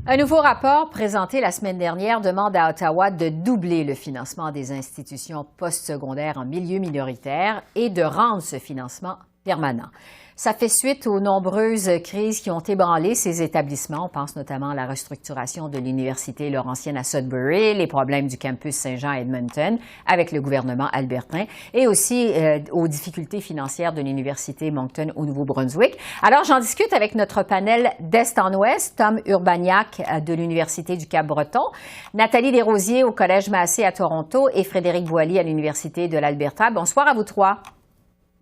Un nouveau rapport présenté la semaine dernière demande à Ottawa de doubler le financement des institutions postsecondaires en milieu minoritaire et de rendre ce financement permanent. Ça fait suite aux nombreuses crises qui ont ébranlé ces établissements. On pense notamment à la restructuration de l'Université Laurentienne à Sudbury, les problèmes du campus Saint-Jean à Edmonton avec le gouvernement albertain et aussi aux difficultés financières de l'Université Moncton au Nouveau-Brunswick. Alors, j'en discute avec notre panel d'Est en Ouest, Tom Urbaniak de l'Université du Cap-Breton, Nathalie Desrosiers au Collège Massey à Toronto et Frédéric Boily à l'Université de l'Alberta. Bonsoir à vous trois.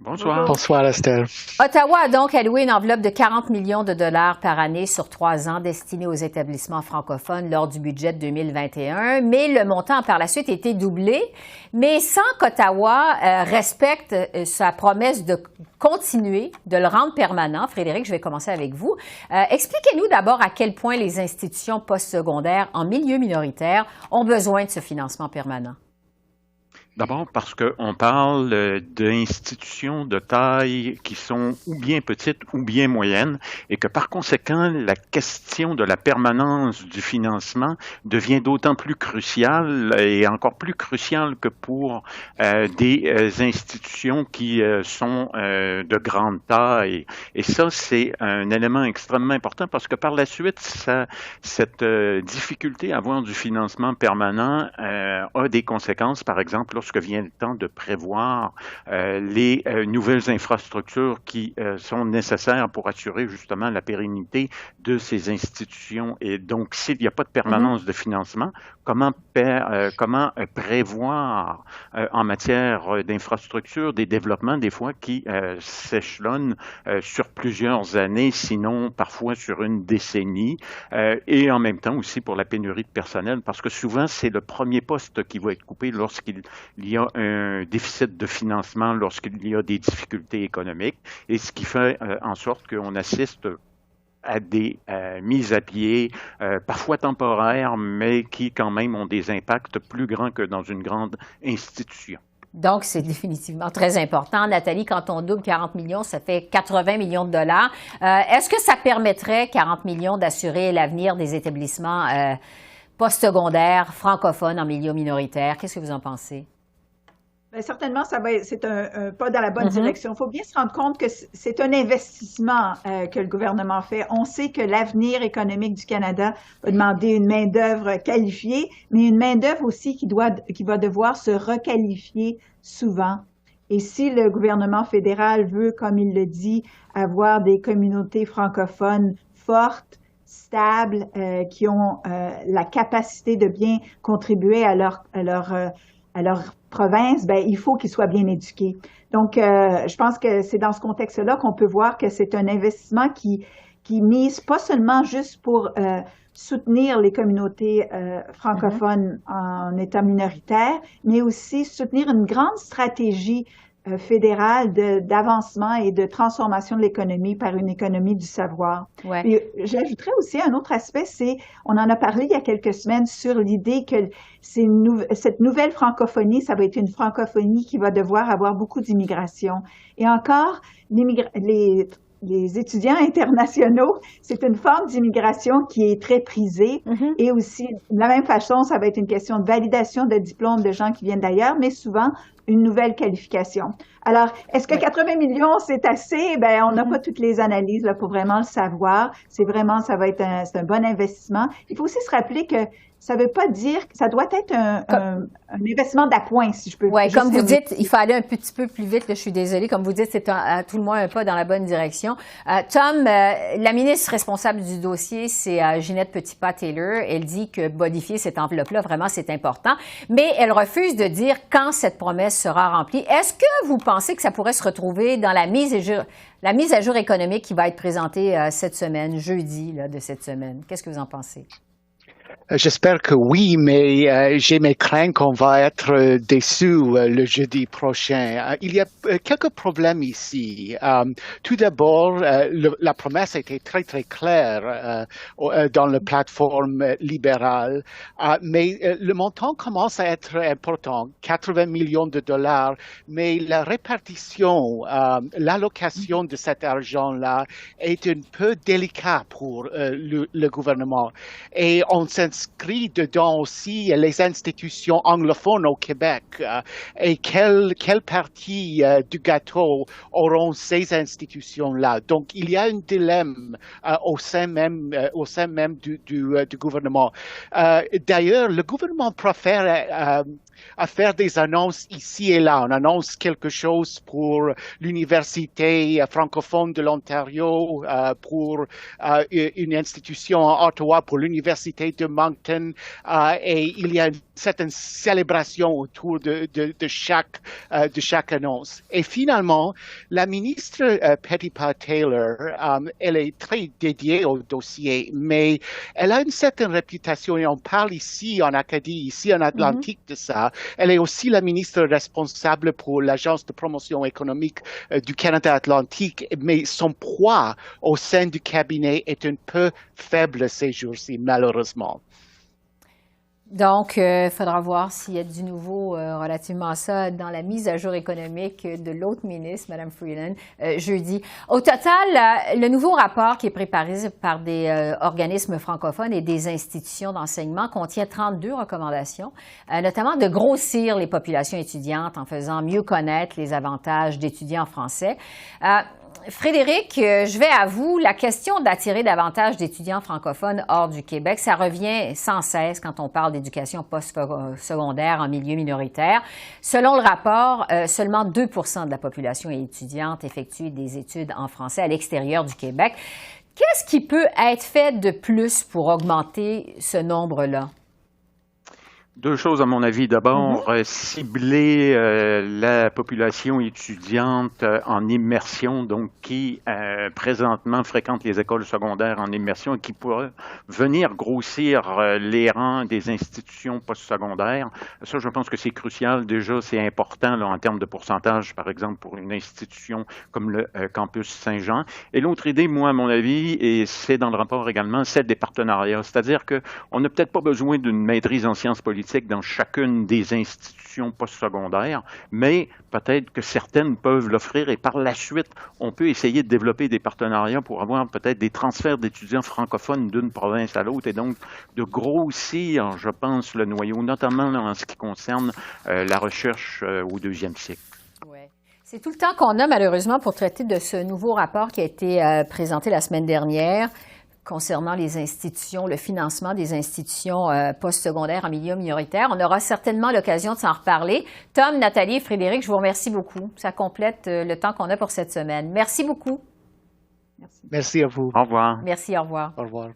Bonsoir. Bonsoir, Estelle. Ottawa a donc alloué une enveloppe de 40 millions de dollars par année sur 3 ans destinée aux établissements francophones lors du budget 2021, mais le montant a par la suite été doublé, mais sans qu'Ottawa respecte sa promesse de continuer, de le rendre permanent. Frédéric, je vais commencer avec vous. Expliquez-nous d'abord à quel point les institutions postsecondaires en milieu minoritaire ont besoin de ce financement permanent. D'abord parce qu'on parle d'institutions de taille qui sont ou bien petites ou bien moyennes et que par conséquent, la question de la permanence du financement devient d'autant plus cruciale et encore plus cruciale que pour des institutions qui sont de grande taille. Et ça, c'est un élément extrêmement important parce que par la suite, cette difficulté à avoir du financement permanent a des conséquences, par exemple, lorsque vient le temps de prévoir les nouvelles infrastructures qui sont nécessaires pour assurer justement la pérennité de ces institutions. Et donc, s'il n'y a pas de permanence de financement, comment prévoir en matière d'infrastructures des développements, des fois, qui s'échelonnent sur plusieurs années, sinon parfois sur une décennie, et en même temps aussi pour la pénurie de personnel, parce que souvent, c'est le premier poste qui va être coupé lorsqu'il y a un déficit de financement, lorsqu'il y a des difficultés économiques, et ce qui fait en sorte qu'on assiste à des mises à pied, parfois temporaires, mais qui quand même ont des impacts plus grands que dans une grande institution. Donc, c'est définitivement très important. Nathalie, quand on double 40 millions, ça fait 80 millions de dollars. Est-ce que ça permettrait, 40 millions, d'assurer l'avenir des établissements postsecondaires francophones en milieu minoritaire? Qu'est-ce que vous en pensez? Bien, certainement, c'est un pas dans la bonne direction. Il faut bien se rendre compte que c'est un investissement que le gouvernement fait. On sait que l'avenir économique du Canada va demander une main-d'œuvre qualifiée, mais une main-d'œuvre aussi qui va devoir se requalifier souvent. Et si le gouvernement fédéral veut, comme il le dit, avoir des communautés francophones fortes, stables, qui ont la capacité de bien contribuer à leur province, ben il faut qu'ils soient bien éduqués. Donc, je pense que c'est dans ce contexte-là qu'on peut voir que c'est un investissement qui mise pas seulement juste pour soutenir les communautés francophones en état minoritaire, mais aussi soutenir une grande stratégie fédérale d'avancement et de transformation de l'économie par une économie du savoir. Ouais. Et j'ajouterais aussi un autre aspect, on en a parlé il y a quelques semaines sur l'idée que cette nouvelle francophonie, ça va être une francophonie qui va devoir avoir beaucoup d'immigration. Et encore, les étudiants internationaux, c'est une forme d'immigration qui est très prisée. Et aussi, de la même façon, ça va être une question de validation de diplômes de gens qui viennent d'ailleurs, mais souvent une nouvelle qualification. Alors, est-ce que 80 millions, c'est assez? Ben, on n'a pas toutes les analyses là, pour vraiment le savoir. C'est un bon investissement. Il faut aussi se rappeler que ça ne veut pas dire que ça doit être un investissement d'appoint, si je peux. Oui, comme vous dites, il faut aller un petit peu plus vite. Là, je suis désolée. Comme vous dites, c'est à tout le moins un pas dans la bonne direction. Tom, la ministre responsable du dossier, c'est Ginette Petitpas-Taylor. Elle dit que modifier cette enveloppe-là, vraiment, c'est important. Mais elle refuse de dire quand cette promesse sera remplie. Est-ce que vous pensez que ça pourrait se retrouver dans la mise à jour économique qui va être présentée cette semaine, jeudi là, de cette semaine? Qu'est-ce que vous en pensez? J'espère que oui, mais j'ai mes craintes qu'on va être déçus le jeudi prochain. Il y a quelques problèmes ici. Tout d'abord, la promesse était très, très claire dans la plateforme libérale, mais le montant commence à être important, 80 millions de dollars, mais la répartition, l'allocation de cet argent-là est un peu délicat pour le gouvernement. Et on s'inscrit dedans aussi les institutions anglophones au Québec. Et quelle partie du gâteau auront ces institutions-là? Donc, il y a un dilemme au sein même du gouvernement. D'ailleurs, le gouvernement préfère à faire des annonces ici et là. On annonce quelque chose pour l'Université francophone de l'Ontario, pour une institution à Ottawa, pour l'Université de Moncton, et il y a une certaine célébration autour de chaque annonce. Et finalement, la ministre Petitpas-Taylor, elle est très dédiée au dossier, mais elle a une certaine réputation, et on parle ici en Acadie, ici en Atlantique de ça. Elle est aussi la ministre responsable pour l'Agence de promotion économique du Canada Atlantique, mais son poids au sein du cabinet est un peu faible ces jours-ci, malheureusement. Donc, il faudra voir s'il y a du nouveau relativement à ça dans la mise à jour économique de l'autre ministre, Mme Freeland, jeudi. Au total, le nouveau rapport qui est préparé par des organismes francophones et des institutions d'enseignement contient 32 recommandations, notamment de grossir les populations étudiantes en faisant mieux connaître les avantages d'étudier en français. Frédéric, je vais à vous. La question d'attirer davantage d'étudiants francophones hors du Québec, ça revient sans cesse quand on parle d'éducation post-secondaire en milieu minoritaire. Selon le rapport, seulement 2 % de la population étudiante effectue des études en français à l'extérieur du Québec. Qu'est-ce qui peut être fait de plus pour augmenter ce nombre-là? Deux choses à mon avis. D'abord, cibler la population étudiante en immersion, donc qui présentement fréquente les écoles secondaires en immersion et qui pourrait venir grossir les rangs des institutions postsecondaires. Ça, je pense que c'est crucial. Déjà, c'est important là, en termes de pourcentage, par exemple, pour une institution comme le campus Saint-Jean. Et l'autre idée, moi, à mon avis, et c'est dans le rapport également, celle des partenariats. C'est-à-dire qu'on n'a peut-être pas besoin d'une maîtrise en sciences politiques dans chacune des institutions postsecondaires, mais peut-être que certaines peuvent l'offrir et par la suite, on peut essayer de développer des partenariats pour avoir peut-être des transferts d'étudiants francophones d'une province à l'autre et donc de grossir, je pense, le noyau, notamment en ce qui concerne la recherche au deuxième cycle. Ouais. C'est tout le temps qu'on a malheureusement pour traiter de ce nouveau rapport qui a été présenté la semaine dernière concernant les institutions, le financement des institutions postsecondaires en milieu minoritaire. On aura certainement l'occasion de s'en reparler. Tom, Nathalie et Frédéric, je vous remercie beaucoup. Ça complète le temps qu'on a pour cette semaine. Merci beaucoup. Merci à vous. Au revoir. Merci, au revoir. Au revoir.